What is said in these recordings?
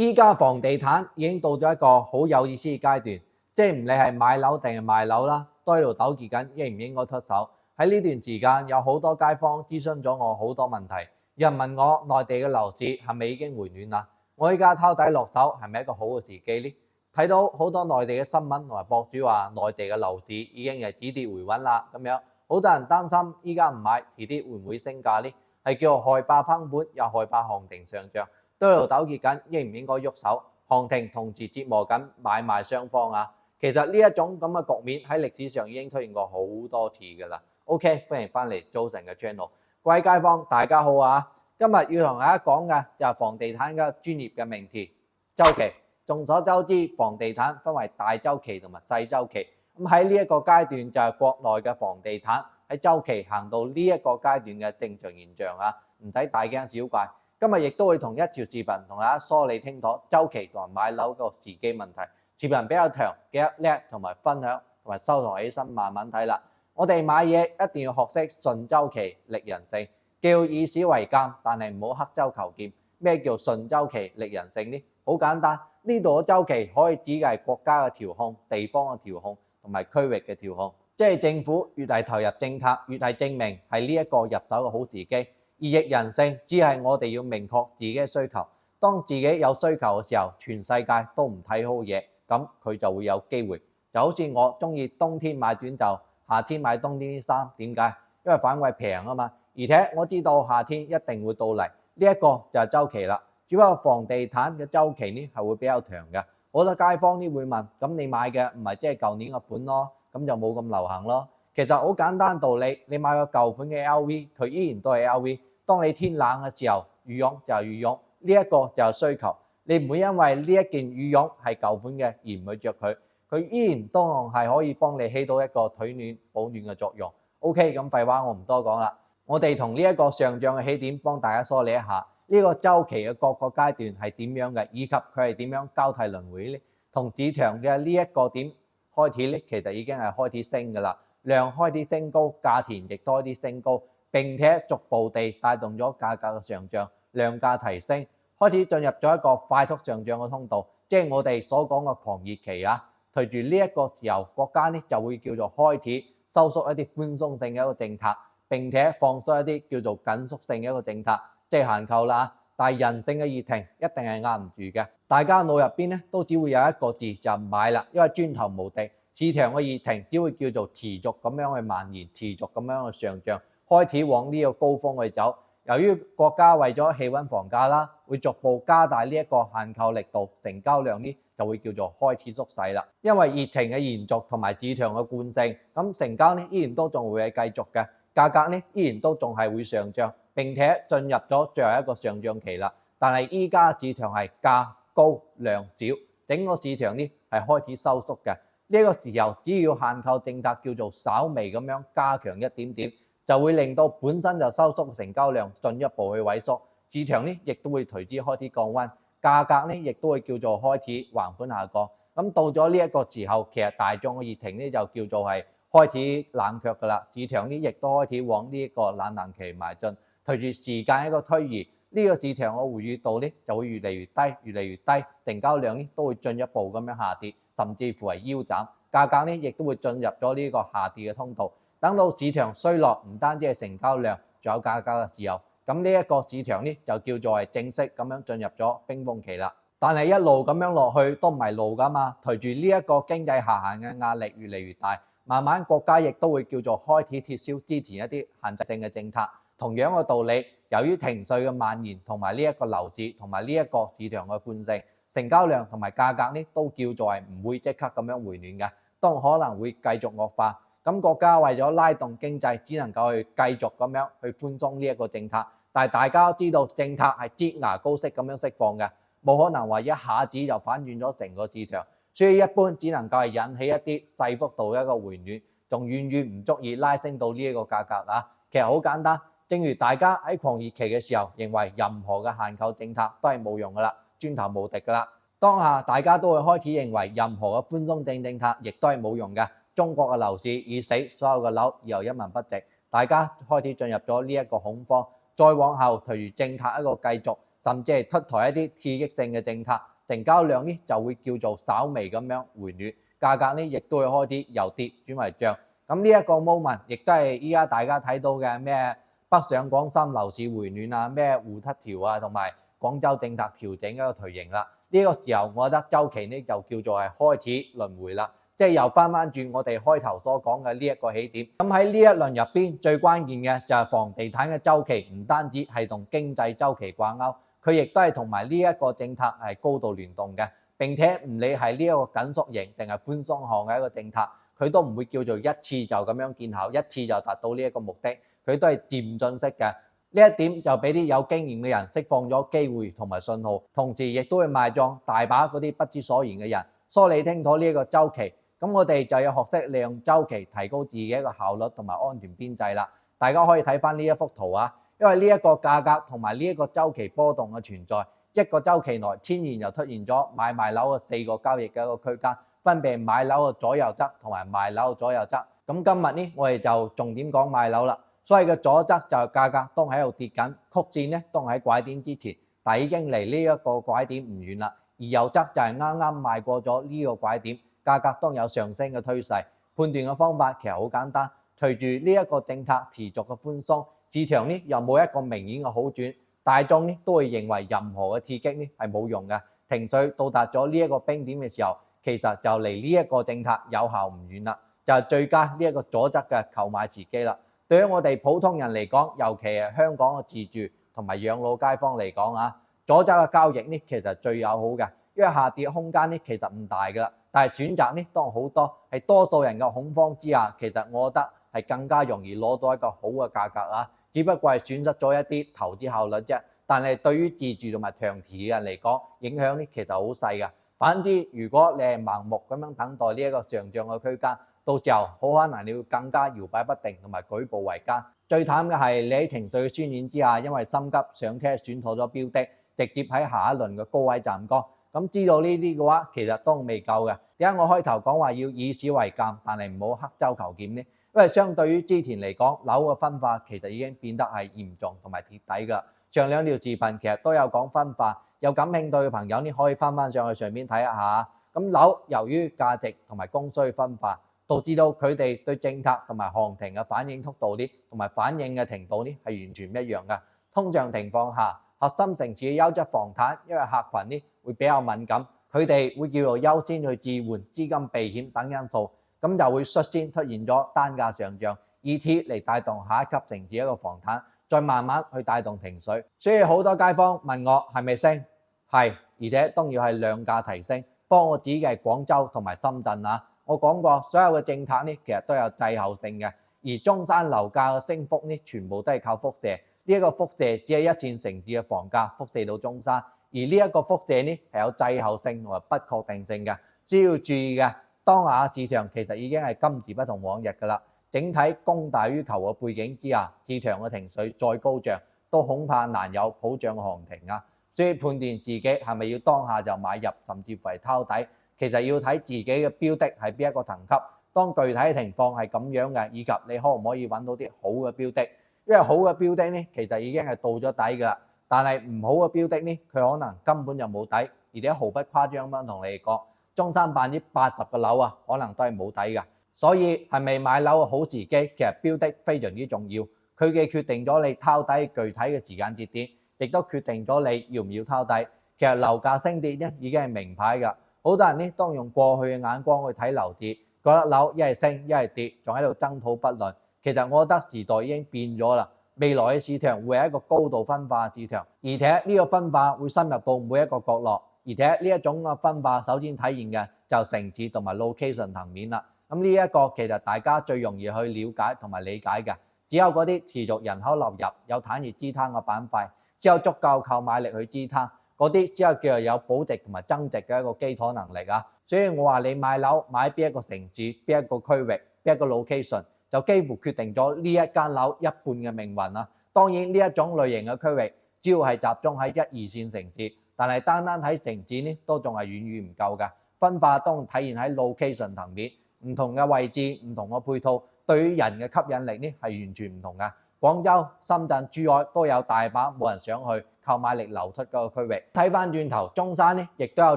依家房地產已經到咗一個好有意思嘅階段，即係唔理係買樓定係賣樓啦，都喺度糾結緊應唔應該出手。喺呢段時間有好多街坊諮詢咗我好多問題，有人問我內地嘅樓市係咪已經回暖啦？我依家抄底落手係咪一個好嘅時機呢？睇到好多內地嘅新聞同埋博主話內地嘅樓市已經係止跌回穩啦，咁樣好多人擔心依家唔買，遲啲會唔會升價呢？係叫做害怕崩盤，又害怕行情上漲。都喺度糾結緊應唔應該喐手，行情同時折磨緊買賣雙方啊！其實呢一種咁嘅局面喺歷史上已經出現過好多次㗎啦。OK， 歡迎翻嚟早晨嘅 channel， 各位街坊大家好啊！今日要同大家講嘅就係房地產嘅專業嘅名詞周期。眾所周知，房地產分為大周期同埋細周期。咁喺呢一個階段就係國內嘅房地產喺周期行到呢一個階段嘅正常現象啊，唔使大驚小怪。今日亦都會同一條視頻同大家梳理清楚周期同埋買樓個時機問題。視頻比較長，記得 like 同埋分享同埋收藏起身慢慢睇啦。我哋買嘢一定要學識順周期歷人性，既要以史為鑑，但係唔好刻舟求劍。咩叫順周期歷人性呢？好簡單，呢度嘅周期可以指嘅係國家嘅調控、地方嘅調控同埋區域嘅調控，即係政府越係投入政策，越係證明係呢一個入手嘅好時機。而逆人性只係我哋要明確自己嘅需求，當自己有需求嘅時候，全世界都唔睇好嘢，咁佢就會有機會。就好似我中意冬天買短袖，夏天買冬天啲衫，點解？因為反饋平啊嘛，而且我知道夏天一定會到嚟，呢一個就係周期啦。只不過房地產嘅周期呢係會比較長嘅，好多街坊呢會問，咁你買嘅唔係即係舊年嘅款咯，咁就冇咁流行咯。其實好簡單道理，你買個舊款嘅 LV， 佢依然都係 LV。當你天冷嘅時候，羽絨就係羽絨，呢一個就係需求。你唔會因為呢一件羽絨係舊款嘅而唔去着佢，佢依然都係可以幫你起到一個取暖保暖嘅作用。OK， 咁廢話我唔多講啦，我哋同呢一個上漲嘅起點幫大家梳理一下呢個週期嘅各個階段係點樣嘅，以及佢係點樣交替輪迴呢？同市場嘅呢一個點開始呢，其實已經係開始升㗎啦，量開始升高，價錢亦都開始升高。並且逐步地帶動咗價格嘅上漲，量價提升，開始進入咗一個快速上漲嘅通道，即係我哋所講嘅狂熱期啊。隨住呢一個時候，國家呢就會叫做開始收縮一啲寬鬆性嘅一個政策，並且放鬆一啲叫做緊縮性嘅一個政策，即係限購啦。但係人性嘅熱情一定係壓唔住嘅，大家腦入邊呢都只會有一個字就係買啦，因為磚頭無敵，市場嘅熱情只會叫做持續咁樣去蔓延，持續咁樣去上漲。開始往呢個高峰去走，由於國家為咗氣穩房價啦，會逐步加大呢一個限購力度，成交量呢就會叫做開始縮細啦。因為熱情嘅延續同埋市場嘅慣性，咁成交呢依然都仲會係繼續嘅，價格呢依然都仲係會上漲，並且進入咗最後一個上漲期啦。但係依家市場係價高量少，整個市場呢係開始收縮嘅。呢個時候只要限購政策叫做稍微咁樣加強一點點，就會令到本身就收縮嘅成交量進一步去萎縮，市場呢亦都會隨之開始降溫，價格呢亦都會叫做開始橫盤下降。咁到咗呢一個時候，其實大眾嘅熱情呢就叫做係開始冷卻㗎啦，市場呢亦都開始往呢一個冷淡期邁進。隨住時間一個推移，呢個市場嘅活躍度呢就會越嚟越低，越嚟越低，成交量呢都會進一步咁樣下跌，甚至乎係腰斬，價格呢亦都會進入咗呢個下跌嘅通道。等到市場衰落，唔單止係成交量，仲有價格嘅時候，咁呢一個市場呢就叫做係正式咁樣進入咗冰封期啦。但係一路咁樣落去都唔係路㗎嘛，隨住呢一個經濟下行嘅壓力越嚟越大，慢慢國家亦都會叫做開始撤銷之前一啲限制性嘅政策。同樣嘅道理，由於情緒嘅蔓延同埋呢一個樓市同埋呢一個市場嘅慣性，成交量同埋價格呢都叫做係唔會即刻咁樣回暖嘅，都可能會繼續惡化。咁國家為咗拉動經濟，只能夠去繼續咁樣去寬鬆呢一個政策。但係大家都知道政策係擠牙膏式咁樣釋放嘅，冇可能話一下子就反轉咗成個市場，所以一般只能夠係引起一啲細幅度嘅一個回暖，仲遠遠唔足以拉升到呢一個價格啊。其實好簡單，正如大家喺狂熱期嘅時候認為任何嘅限購政策都係冇用㗎啦，磚頭無敵㗎啦。當下大家都會開始認為任何嘅寬鬆政策亦都係冇用嘅。中國嘅樓市已死，所有嘅樓以後一文不值，大家開始進入咗呢一個恐慌。再往後，隨住政策一個繼續，甚至係出台一啲刺激性嘅政策，成交量呢就會叫做稍微咁樣回暖，價格呢亦都會開始由跌轉為漲。咁呢一個 moment 亦都係依家大家睇到嘅咩北上廣深樓市回暖啊，咩滬七條啊，同埋廣州政策調整一個頹形啦。呢個時候，我覺得周期呢就叫做係開始輪迴啦，即係又翻轉我哋開頭所講嘅呢一個起點。咁喺呢一輪入邊，最關鍵嘅就係房地產嘅周期，唔單止係同經濟周期掛鈎，佢亦都係同埋呢一個政策係高度聯動嘅。並且唔理係呢一個緊縮型定係寬鬆項嘅一個政策，佢都唔會叫做一次就咁樣見效，一次就達到呢一個目的，佢都係漸進式嘅。呢一點就俾啲有經驗嘅人釋放咗機會同埋信號，同時亦都會賣葬大把嗰啲不知所言嘅人。梳理清楚呢一個週期，咁我哋就要學識利用週期提高自己一個效率同埋安全邊際啦。大家可以睇翻呢一幅圖啊，因為呢一個價格同埋呢一個週期波動嘅存在，一個週期內天然就出現咗買賣樓嘅4個交易嘅一個區間，分別買樓嘅左右側同埋賣樓嘅左右側。咁今日呢，我哋就重點講買樓啦。所謂嘅左側就係價格當喺度跌緊，曲線呢當喺拐點之前，但係已經離呢一個拐點唔遠啦。而右側就係啱啱邁過咗呢個拐點，價格當有上升嘅趨勢。判斷嘅方法其實好簡單，隨住呢一個政策持續嘅寬鬆，市場呢又冇一個明顯嘅好轉，大眾呢都會認為任何嘅刺激呢係冇用嘅。情緒到達咗呢一個冰點嘅時候，其實就離呢一個政策有效唔遠啦，就係最佳呢一個左側嘅購買時機啦。對於我哋普通人嚟講，尤其係香港嘅自住同埋養老街坊嚟講啊，左側嘅交易呢其實最友好嘅，因為下跌空間呢其實唔大噶啦，但係選擇呢當好多，係多數人嘅恐慌之下，其實我覺得係更加容易攞到一個好嘅價格啊，只不過係損失咗一啲投資效率啫。但係對於自住同埋長期嘅人嚟講，影響呢其實好細嘅。反之，如果你係盲目咁樣等待呢一個上漲嘅區間，到時候好可能你會更加搖擺不定同埋舉步維艱。最慘嘅係你喺情緒嘅渲染之下，因為心急上車選錯咗標的，直接喺下一輪嘅高位站崗。咁知道呢啲嘅話，其實都未夠嘅。點解我開頭講話要以史為鑑，但係唔好刻舟求劍呢？因為相對於之前嚟講，樓嘅分化其實已經變得係嚴重同埋貼底㗎。上兩條視頻其實都有講分化，有感興趣嘅朋友呢可以翻上去上邊睇一下。咁樓由於價值同埋供需分化，導致到佢哋對政策同埋行情嘅反應速度呢，同埋反應嘅程度呢係完全唔一樣嘅。通常情況下，核心城市嘅優質房產，因為客群呢會比較敏感，佢哋會叫做優先去置換、資金避險等因素，咁就會率先出現咗單價上漲，以此嚟帶動下一級城市一個房產，再慢慢去帶動情緒。所以好多街坊問我係咪升？係，而且當然係量價提升。幫我指嘅係廣州同埋深圳啊。我講過，所有嘅政策呢，其實都有滯後性嘅，而中山樓價嘅升幅呢，全部都係靠輻射。呢一個輻射只係一線城市嘅房價輻射到中山，而呢一個輻射呢係有滯後性同埋不確定性嘅。需要注意嘅，當下市場其實已經係今時不同往日㗎啦。整體供大於求嘅背景之下，市場嘅情緒再高漲，都恐怕難有普漲嘅行情啊。所以判斷自己係咪要當下就買入，甚至乎係抄底，其實要睇自己嘅標的係邊一個層級。當具體情況係咁樣嘅，以及你可唔可以揾到啲好嘅標的，因為好嘅標的呢，其實已經係到咗底㗎啦。但係唔好嘅標的呢，佢可能根本就冇底，而且毫不誇張咁樣同你講，中山80%嘅樓啊，可能都係冇底㗎。所以係咪買樓嘅好時機？其實標的非常之重要，佢嘅決定咗你抄底具體嘅時間節點，亦都決定咗你要唔要抄底。其實樓價升跌呢已經係明牌㗎。好多人呢當用過去嘅眼光去睇樓市，覺得樓一係升一係跌，仲喺度爭討不論。其實我覺得時代已經變咗啦，未來嘅市場會係一個高度分化嘅市場，而且呢個分化會深入到每一個角落，而且呢一種嘅分化首先體現嘅就城市同埋 location 層面啦。咁呢一個其實大家最容易去了解同埋理解嘅，只有嗰啲持續人口流入、有產業支撐嘅板塊，只有足夠購買力去支撐。嗰啲只有叫做有保值同埋增值嘅一個基礎能力啊，所以我話你買樓買邊一個城市、邊一個區域、邊一個 location， 就幾乎決定咗呢一間樓一半嘅命運啊。當然呢一種類型嘅區域，主要係集中喺1、2線城市，但係單睇城市呢，都仲係遠遠唔夠嘅。分化當然體現喺 location 層面，唔同嘅位置、唔同嘅配套，對於人嘅吸引力呢係完全唔同嘅。廣州、深圳、珠海都有大把冇人想去，購買力流出嗰個區域。睇翻轉頭，中山呢亦都有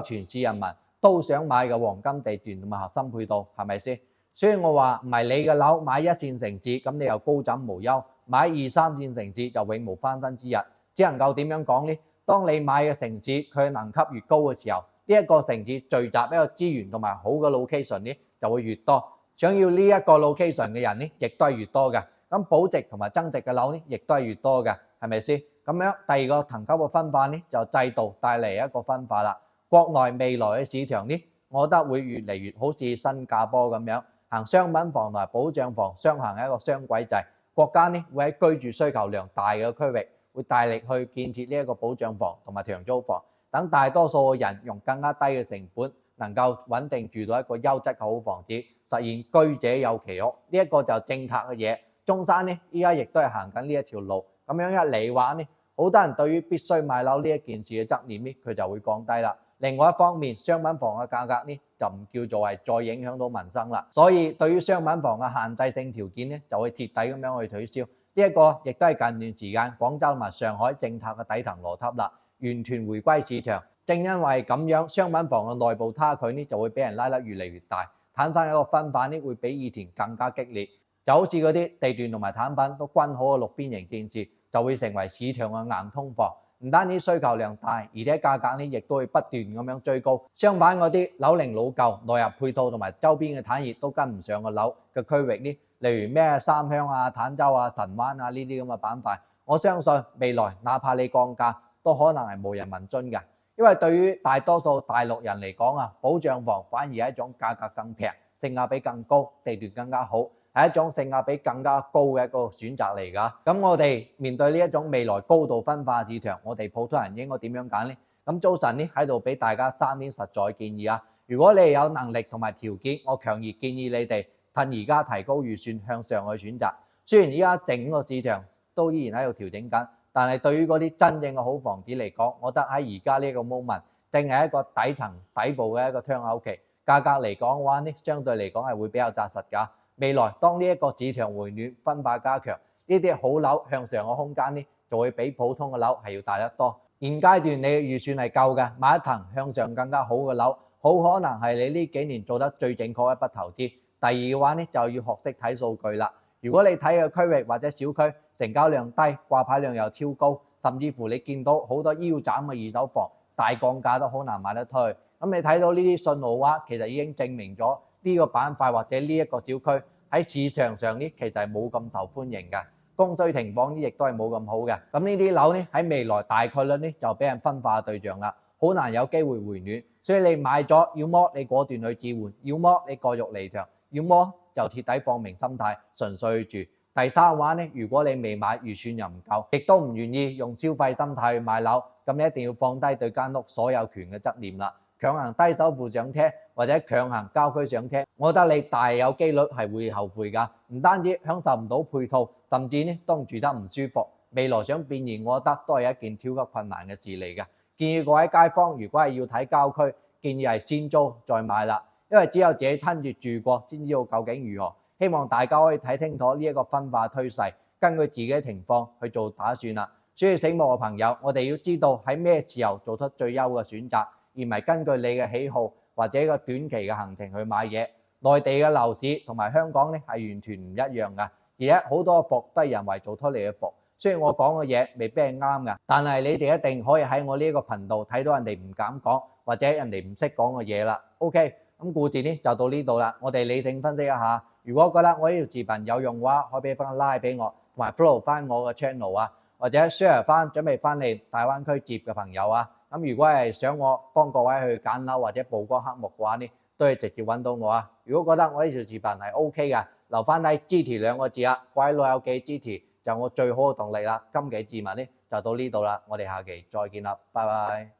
全市人民都想買嘅黃金地段同埋核心配套，係咪先？所以我話唔係你嘅樓買一線城市，咁你又高枕無憂；買二三線城市就永無翻身之日。只能夠點樣講呢？當你買嘅城市佢能級越高嘅時候，呢一個城市聚集一個資源同埋好嘅 location 呢就會越多，想要呢一個 location 嘅人呢亦都係越多嘅。咁保值同埋增值嘅樓呢亦都係越多嘅，係咪先？咁樣第二個層級嘅分化呢就制度帶嚟一個分化啦。國內未來嘅市場呢，我覺得會越嚟越好似新加坡咁樣，行商品房同埋保障房雙行一個雙軌制。國家呢會喺居住需求量大嘅區域，會大力去建設呢一個保障房同埋長租房，等大多數嘅人用更加低嘅成本，能夠穩定住到一個優質嘅好房子，實現居者有其屋。呢一個就政策嘅嘢。中山呢依家亦都係行緊呢一條路，咁樣一嚟話呢，好多人對於必須買樓呢一件事嘅執念呢，佢就會降低啦。另外一方面，商品房嘅價格呢就唔叫做係再影響到民生啦，所以對於商品房嘅限制性條件呢就會徹底咁樣去取消。呢一個亦都係近段時間廣州同埋上海政策嘅底層邏輯啦，完全回歸市場。正因為咁樣，商品房嘅內部差距呢就會俾人拉得越嚟越大，產生一個分化呢會比以前更加激烈。就好似嗰啲地段同埋產品都均好嘅綠邊型建設，就會成為市場嘅硬通貨。唔單止需求量大，而且價格呢亦都會不斷咁樣追高。相反嗰啲樓齡老舊、內入配套同埋周邊嘅產業都跟唔上嘅樓嘅區域呢，例如咩三鄉啊、坦洲啊、神灣啊呢啲咁嘅板塊，我相信未來哪怕你降價，都可能係無人問津嘅。因為對於大多數大陸人嚟講啊，保障房反而係一種價格更平、性價比更高、地段更加好，係一種性價比更加高嘅一個選擇嚟㗎。咁我哋面對呢一種未來高度分化市場，我哋普通人應該點樣揀呢？咁早晨呢喺度俾大家3點實在建議啊！如果你有能力同埋條件，我強烈建議你哋趁而家提高預算向上去選擇。雖然而家整個市場都依然喺度調整緊，但係對於嗰啲真正嘅好房子嚟講，我覺得喺而家呢個 moment 正係一個底層底部嘅一個窗口期。價格嚟講嘅話呢，相對嚟講係會比較紮實㗎。未來當呢一個市場回暖、分化加強，呢啲好樓向上嘅空間呢，就會比普通嘅樓係要大得多。現階段你嘅預算係夠嘅，買一層向上更加好嘅樓，好可能係你呢幾年做得最正確嘅一筆投資。第二嘅話呢，就要學識睇數據啦。如果你睇嘅區域或者小區成交量低、掛牌量又超高，甚至乎你見到好多腰斬嘅二手房，大降價都好難賣得出去。咁你睇到呢啲信號嘅話，其實已經證明咗呢個板塊或者呢一個小區喺市場上呢，其實係冇咁受歡迎嘅，供需情況呢亦都係冇咁好嘅。咁呢啲樓呢喺未來大概率呢就俾人分化嘅對象啦，好難有機會回暖。所以你買咗，要麼你果斷去置換，要麼你過肉離場，要麼就徹底放明心態，純粹去住。第三嘅話呢，如果你未買，預算又唔夠，亦都唔願意用消費心態去買樓，咁你一定要放低對間屋所有權嘅執念啦。強行低首付上車或者強行郊區上車，我覺得你大有機率係會後悔㗎。唔單止享受唔到配套，甚至呢都住得唔舒服。未來想變現，我覺得都係一件超級困難嘅事嚟嘅。建議各位街坊，如果係要睇郊區，建議係先租再買啦，因為只有自己親自住過，先知道究竟如何。希望大家可以睇清楚呢一個分化推勢，根據自己嘅情況去做打算啦。所以醒目嘅朋友，我哋要知道喺咩時候做出最優嘅選擇，而唔係根據你嘅喜好或者一個短期嘅行程去買嘢。內地嘅樓市同埋香港呢係完全唔一樣㗎，而且好多伏都係人為做出嚟嘅伏。雖然我講嘅嘢未必係啱㗎，但係你哋一定可以喺我呢一個頻道睇到人哋唔敢講或者人哋唔識講嘅嘢啦。OK， 咁故事呢就到呢度啦，我哋理性分析一下。如果覺得我呢條視頻有用嘅話，可以俾翻個 like 俾我，同埋 follow 翻我嘅 channel 啊，或者 share 翻準備翻嚟大灣區接嘅朋友啊。咁如果係想我幫各位去揀樓或者曝光黑幕嘅話呢，都係直接揾到我啊。如果覺得我呢條視頻係 OK 嘅，留翻低支持2個字啊，各位老友記支持就我最好嘅動力啦。今期視頻呢就到呢度啦，我哋下期再見啦，拜拜。